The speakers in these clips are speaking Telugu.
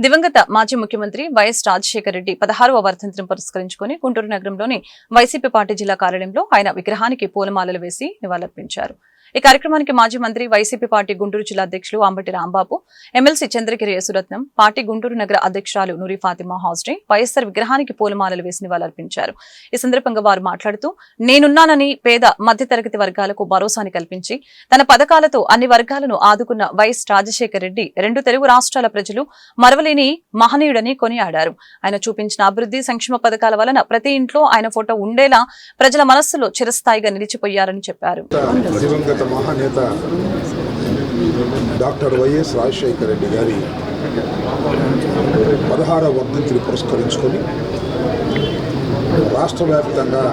దివంగత మాజీ ముఖ్యమంత్రి వైఎస్ రాజశేఖర రెడ్డి 16వ వర్ధంతిని పురస్కరించుకుని గుంటూరు నగరంలోని వైసీపీ పార్టీ జిల్లా కార్యాలయంలో ఆయన విగ్రహానికి పూలమాలలు వేసి నివాళులర్పించారు. ఈ కార్యక్రమానికి మాజీ మంత్రి వైసీపీ పార్టీ గుంటూరు జిల్లా అధ్యక్షులు అంబటి రాంబాబు, ఎమ్మెల్సీ చంద్రగిరి యేసురత్నం, పార్టీ గుంటూరు నగర అధ్యక్షురాలు నూరి ఫాతిమా హాస్డే వైఎస్సార్ విగ్రహానికి పూలమాలలు వేసి నివాళులర్పించారు. ఈ సందర్భంగా వారు మాట్లాడుతూ, నేనున్నానని పేద మధ్యతరగతి వర్గాలకు భరోసాని కల్పించి తన పథకాలతో అన్ని వర్గాలను ఆదుకున్న వైఎస్ రాజశేఖర రెడ్డి రెండు తెలుగు రాష్ట్రాల ప్రజలు మరవలేని మహనీయుడని కొనియాడారు. ఆయన చూపించిన అభివృద్ధి సంక్షేమ పథకాల వలన ప్రతి ఇంట్లో ఆయన ఫోటో ఉండేలా ప్రజల మనస్సులో చిరస్థాయిగా నిలిచిపోయారని చెప్పారు. మహానేత డాక్టర్ వైఎస్ రాజశేఖర రెడ్డి గారి 16వ వర్ధంతిని పురస్కరించుకొని రాష్ట్ర వ్యాప్తంగా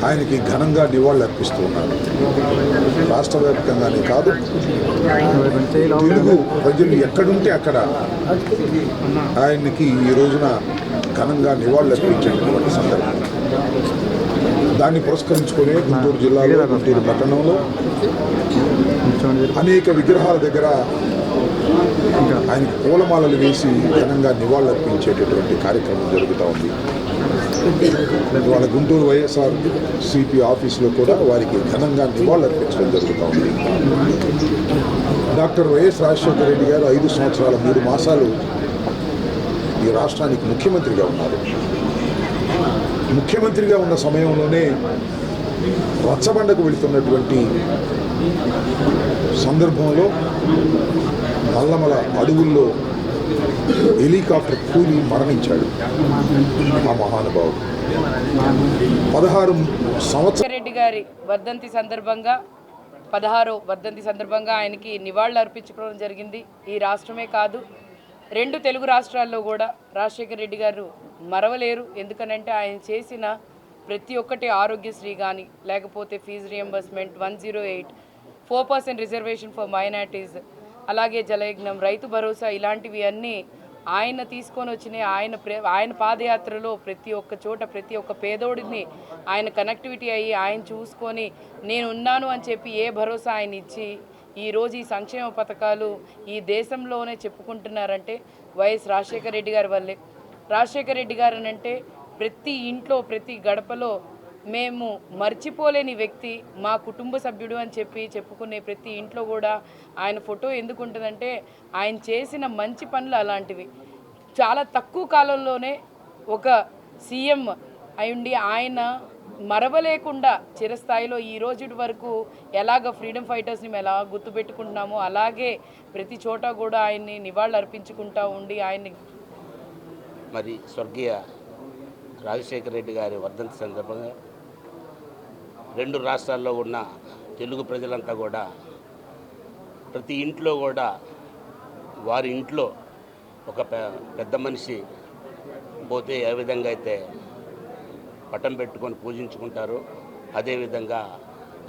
ఆయనకి ఘనంగా నివాళులు అర్పిస్తూ ఉన్నారు. రాష్ట్ర వ్యాప్తంగానే కాదు, తెలుగు ప్రజలు ఎక్కడుంటే అక్కడ ఆయనకి ఈ రోజున ఘనంగా నివాళులు అర్పించేటటువంటి సందర్భం. దాన్ని పురస్కరించుకొని గుంటూరు జిల్లాలో, గుంటూరు పట్టణంలో అనేక విగ్రహాల దగ్గర ఆయనకు పూలమాలలు వేసి ఘనంగా నివాళులు అర్పించేటటువంటి కార్యక్రమం జరుగుతూ ఉంది. ఇవాళ గుంటూరు వైఎస్ఆర్ సిపి ఆఫీసులో కూడా వారికి ఘనంగా నివాళులు అర్పించడం జరుగుతూ ఉంది. డాక్టర్ వైఎస్ రాజశేఖర రెడ్డి గారు 5 సంవత్సరాల 3 మాసాలు ఈ రాష్ట్రానికి ముఖ్యమంత్రిగా ఉన్నారు. ముఖ్యమంత్రిగా ఉన్న సమయంలోనే రచ్చబండకు వెళుతున్నటువంటి సందర్భంలో నల్లమల అడవుల్లో హెలికాప్టర్ కూలి మరణించాడు ఆ మహానుభావుడు. 16 సంవత్సరాల రెడ్డి గారి వర్ధంతి సందర్భంగా 16వ వర్ధంతి సందర్భంగా ఆయనకి నివాళులు అర్పించుకోవడం జరిగింది. ఈ రాష్ట్రమే కాదు, 2 తెలుగు రాష్ట్రాల్లో కూడా రాజశేఖర రెడ్డి గారు మరవలేరు. ఎందుకనంటే ఆయన చేసిన ప్రతి ఒక్కటి, ఆరోగ్యశ్రీ కానీ, లేకపోతే fee reimbursement, 108, 4% reservation for minorities, అలాగే జలయజ్ఞం, రైతు భరోసా, ఇలాంటివి అన్నీ ఆయన తీసుకొని వచ్చినాయి. ఆయన పాదయాత్రలో ప్రతి ఒక్క చోట ప్రతి ఒక్క పేదోడిని ఆయన కనెక్టివిటీ అయ్యి ఆయన చూసుకొని నేను ఉన్నాను అని చెప్పి ఏ భరోసా ఆయన ఇచ్చి ఈరోజు ఈ సంక్షేమ పథకాలు ఈ దేశంలోనే చెప్పుకుంటున్నారంటే వైఎస్ రాజశేఖర రెడ్డి గారి వల్లే. రాజశేఖర రెడ్డి గారు అంటే ప్రతి ఇంట్లో ప్రతి గడపలో మేము మర్చిపోలేని వ్యక్తి, మా కుటుంబ సభ్యుడు అని చెప్పుకునే ప్రతి ఇంట్లో కూడా ఆయన ఫోటో ఎందుకు ఉంటుందంటే ఆయన చేసిన మంచి పనులు అలాంటివి. చాలా తక్కువ కాలంలోనే ఒక సీఎం అయ్యుండి ఆయన మరవలేకుండా చిరస్థాయిలో ఈ రోజు వరకు ఎలాగ ఫ్రీడమ్ ఫైటర్స్ని మేము ఎలా గుర్తుపెట్టుకుంటున్నామో అలాగే ప్రతి చోట కూడా ఆయన్ని నివాళులు అర్పించుకుంటూ ఉండి ఆయన్ని మరి స్వర్గీయ రాజశేఖర రెడ్డి గారి వర్ధంతి సందర్భంగా 2 రాష్ట్రాల్లో ఉన్న తెలుగు ప్రజలంతా కూడా ప్రతి ఇంట్లో కూడా వారి ఇంట్లో ఒక పెద్ద మనిషి పోతే ఏ విధంగా అయితే పటం పెట్టుకొని పూజించుకుంటారు, అదేవిధంగా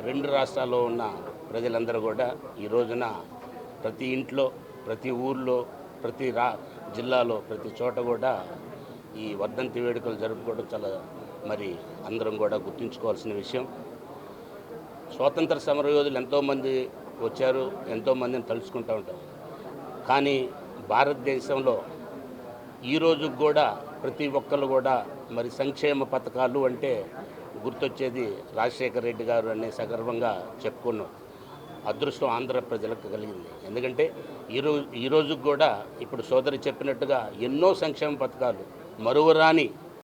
2 రాష్ట్రాల్లో ఉన్న ప్రజలందరూ కూడా ఈ రోజున ప్రతి ఇంట్లో, ప్రతి ఊర్లో, ప్రతి జిల్లాలో, ప్రతి చోట కూడా ఈ వర్ధంతి వేడుకలు జరుపుకోవడం చాలా మరి అందరం కూడా గుర్తుంచుకోవాల్సిన విషయం. స్వాతంత్ర సమరయోధులు ఎంతోమంది వచ్చారు, ఎంతోమందిని తలుచుకుంటూ ఉంటారు. కానీ భారతదేశంలో ఈరోజు కూడా ప్రతి ఒక్కరు కూడా మరి సంక్షేమ పథకాలు అంటే గుర్తొచ్చేది రాజశేఖర రెడ్డి గారు అనే సగర్వంగా చెప్పుకున్నాం. అదృష్టం ఆంధ్ర ప్రజలకు కలిగింది. ఎందుకంటే ఈరోజు కూడా ఇప్పుడు సోదరి చెప్పినట్టుగా ఎన్నో సంక్షేమ పథకాలు, మరువరాని